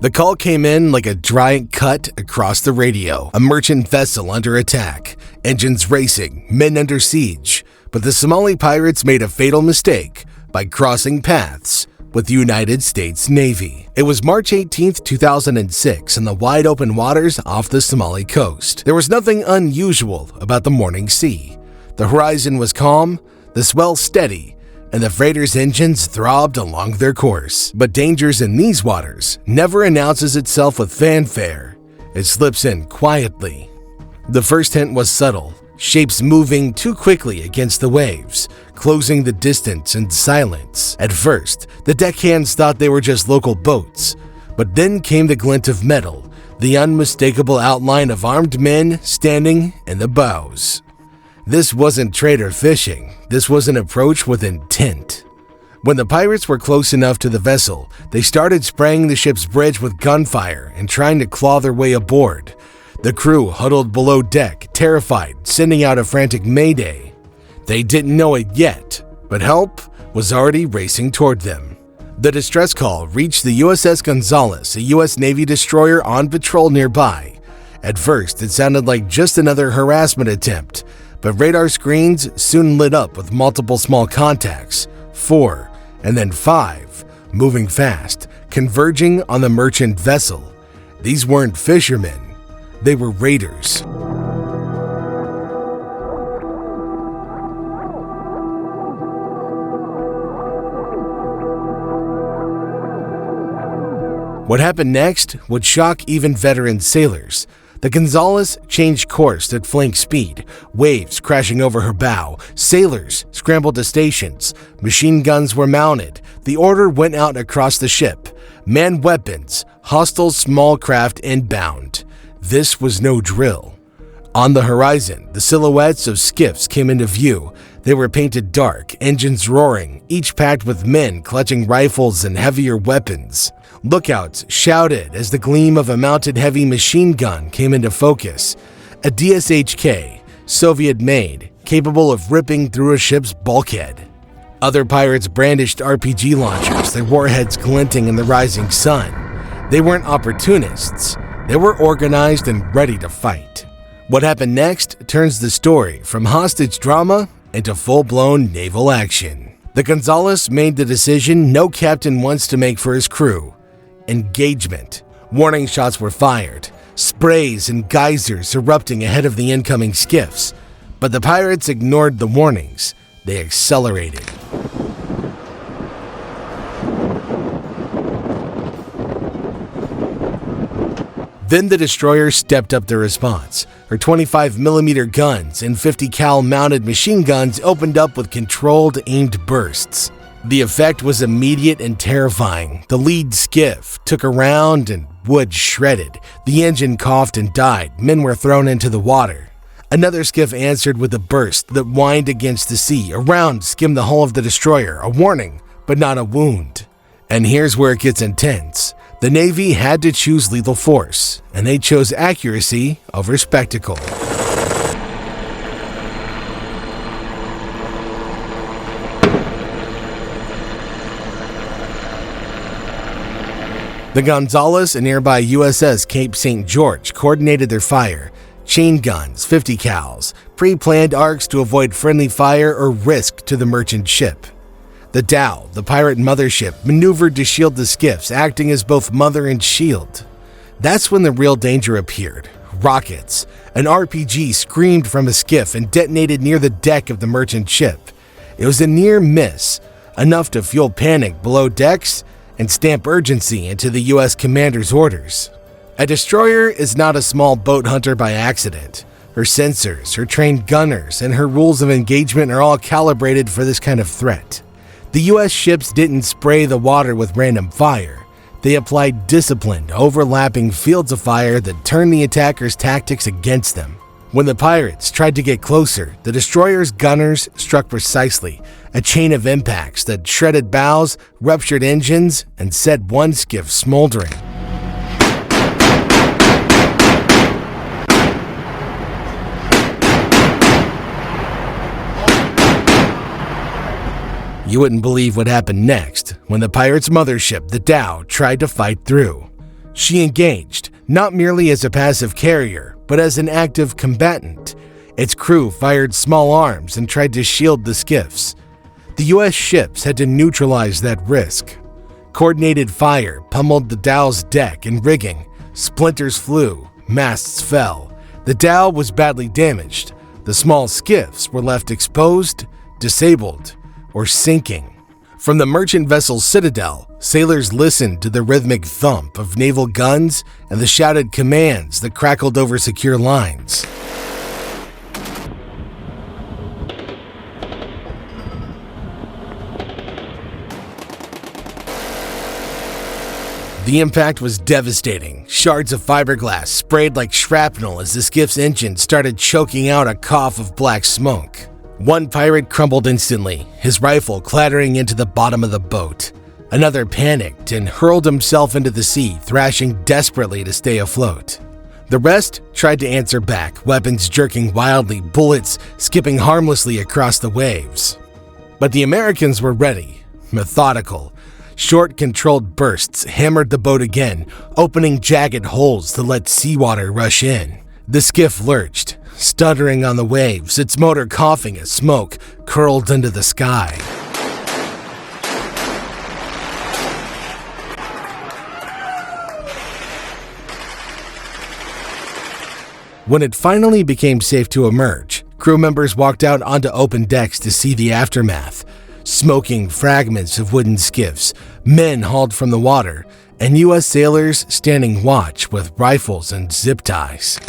The call came in like a giant cut across the radio. A merchant vessel under attack, engines racing, men under siege. But the Somali pirates made a fatal mistake by crossing paths with the United States Navy. It was March 18, 2006, in the wide open waters off the Somali coast. There was nothing unusual about the morning sea. The horizon was calm, the swell steady, and the freighter's engines throbbed along their course. But dangers in these waters never announces itself with fanfare. It slips in quietly. The first hint was subtle, shapes moving too quickly against the waves, closing the distance in silence. At first, the deckhands thought they were just local boats, but then came the glint of metal, the unmistakable outline of armed men standing in the bows. This wasn't trader fishing, this was an approach with intent. When the pirates were close enough to the vessel, they started spraying the ship's bridge with gunfire and trying to claw their way aboard. The crew huddled below deck, terrified, sending out a frantic mayday. They didn't know it yet, but help was already racing toward them. The distress call reached the USS Gonzales, a US Navy destroyer on patrol nearby. At first, it sounded like just another harassment attempt, but radar screens soon lit up with multiple small contacts, 4 and then 5, moving fast, converging on the merchant vessel. These weren't fishermen, they were raiders. What happened next would shock even veteran sailors. The Gonzales changed course at flank speed, waves crashing over her bow, sailors scrambled to stations, machine guns were mounted, the order went out across the ship, man weapons, hostile small craft inbound. This was no drill. On the horizon, the silhouettes of skiffs came into view. They were painted dark, engines roaring, each packed with men clutching rifles and heavier weapons. Lookouts shouted as the gleam of a mounted heavy machine gun came into focus. A DSHK, Soviet-made, capable of ripping through a ship's bulkhead. Other pirates brandished RPG launchers, their warheads glinting in the rising sun. They weren't opportunists. They were organized and ready to fight. What happened next turns the story from hostage drama into full-blown naval action. The Gonzales made the decision no captain wants to make for his crew. Engagement. Warning shots were fired, sprays and geysers erupting ahead of the incoming skiffs. But the pirates ignored the warnings. They accelerated. Then the destroyer stepped up the response. Her 25mm guns and 50 cal mounted machine guns opened up with controlled, aimed bursts. The effect was immediate and terrifying. The lead skiff took a round and wood shredded. The engine coughed and died. Men were thrown into the water. Another skiff answered with a burst that whined against the sea. A round skimmed the hull of the destroyer, a warning, but not a wound. And here's where it gets intense. The Navy had to choose lethal force, and they chose accuracy over spectacle. The Gonzales and nearby USS Cape St. George coordinated their fire. Chain guns, 50 cals, pre-planned arcs to avoid friendly fire or risk to the merchant ship. The Dow, the pirate mothership, maneuvered to shield the skiffs, acting as both mother and shield. That's when the real danger appeared. Rockets. An RPG screamed from a skiff and detonated near the deck of the merchant ship. It was a near miss, enough to fuel panic below decks and stamp urgency into the U.S. commander's orders. A destroyer is not a small boat hunter by accident. Her sensors, her trained gunners, and her rules of engagement are all calibrated for this kind of threat. The U.S. ships didn't spray the water with random fire. They applied disciplined, overlapping fields of fire that turned the attackers' tactics against them. When the pirates tried to get closer, the destroyer's gunners struck precisely, a chain of impacts that shredded bows, ruptured engines, and set one skiff smoldering. You wouldn't believe what happened next when the pirates' mothership, the Dow, tried to fight through. She engaged, not merely as a passive carrier, but as an active combatant. Its crew fired small arms and tried to shield the skiffs. The U.S. ships had to neutralize that risk. Coordinated fire pummeled the Dow's deck and rigging. Splinters flew, masts fell. The Dow was badly damaged. The small skiffs were left exposed, disabled, or sinking. From the merchant vessel's citadel, sailors listened to the rhythmic thump of naval guns and the shouted commands that crackled over secure lines. The impact was devastating. Shards of fiberglass sprayed like shrapnel as the skiff's engine started choking out a cough of black smoke. One pirate crumbled instantly, his rifle clattering into the bottom of the boat. Another panicked and hurled himself into the sea, thrashing desperately to stay afloat. The rest tried to answer back, weapons jerking wildly, bullets skipping harmlessly across the waves. But the Americans were ready, methodical. Short, controlled bursts hammered the boat again, opening jagged holes to let seawater rush in. The skiff lurched, stuttering on the waves, its motor coughing as smoke curled into the sky. When it finally became safe to emerge, crew members walked out onto open decks to see the aftermath. Smoking fragments of wooden skiffs, men hauled from the water, and U.S. sailors standing watch with rifles and zip ties.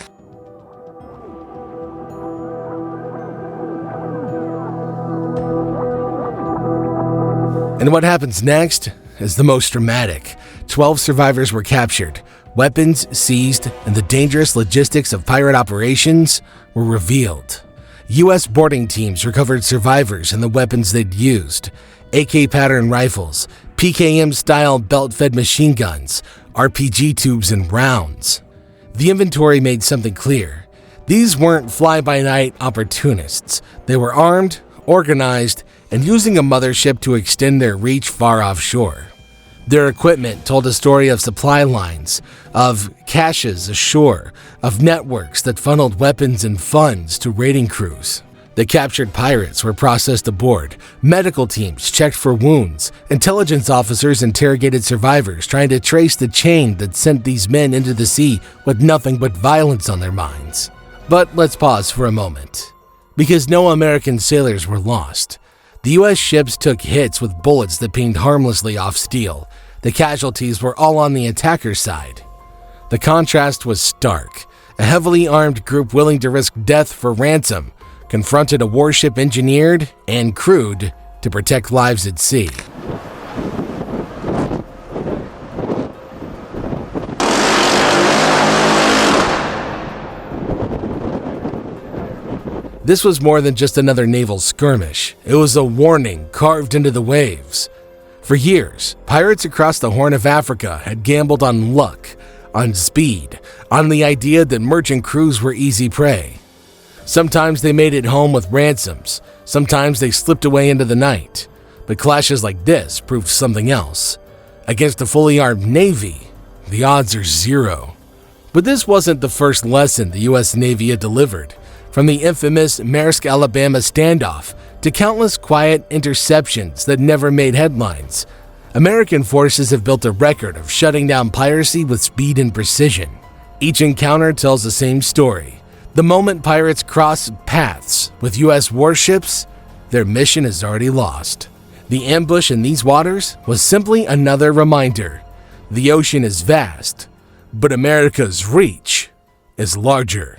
And what happens next is the most dramatic. 12 survivors were captured, weapons seized, and the dangerous logistics of pirate operations were revealed. U.S. boarding teams recovered survivors and the weapons they'd used: AK pattern rifles, PKM-style belt-fed machine guns, RPG tubes, and rounds. The inventory made something clear. These weren't fly-by-night opportunists. They were armed, organized, and using a mothership to extend their reach far offshore. Their equipment told a story of supply lines, of caches ashore, of networks that funneled weapons and funds to raiding crews. The captured pirates were processed aboard, medical teams checked for wounds, intelligence officers interrogated survivors trying to trace the chain that sent these men into the sea with nothing but violence on their minds. But let's pause for a moment, because no American sailors were lost. The U.S. ships took hits with bullets that pinged harmlessly off steel. The casualties were all on the attacker's side. The contrast was stark. A heavily armed group willing to risk death for ransom confronted a warship engineered and crewed to protect lives at sea. This was more than just another naval skirmish. It was a warning carved into the waves. For years, pirates across the Horn of Africa had gambled on luck, on speed, on the idea that merchant crews were easy prey. Sometimes they made it home with ransoms, sometimes they slipped away into the night. But clashes like this proved something else. Against a fully armed navy, the odds are zero. But this wasn't the first lesson the U.S. Navy had delivered. From the infamous Maersk, Alabama standoff to countless quiet interceptions that never made headlines, American forces have built a record of shutting down piracy with speed and precision. Each encounter tells the same story. The moment pirates cross paths with U.S. warships, their mission is already lost. The ambush in these waters was simply another reminder. The ocean is vast, but America's reach is larger.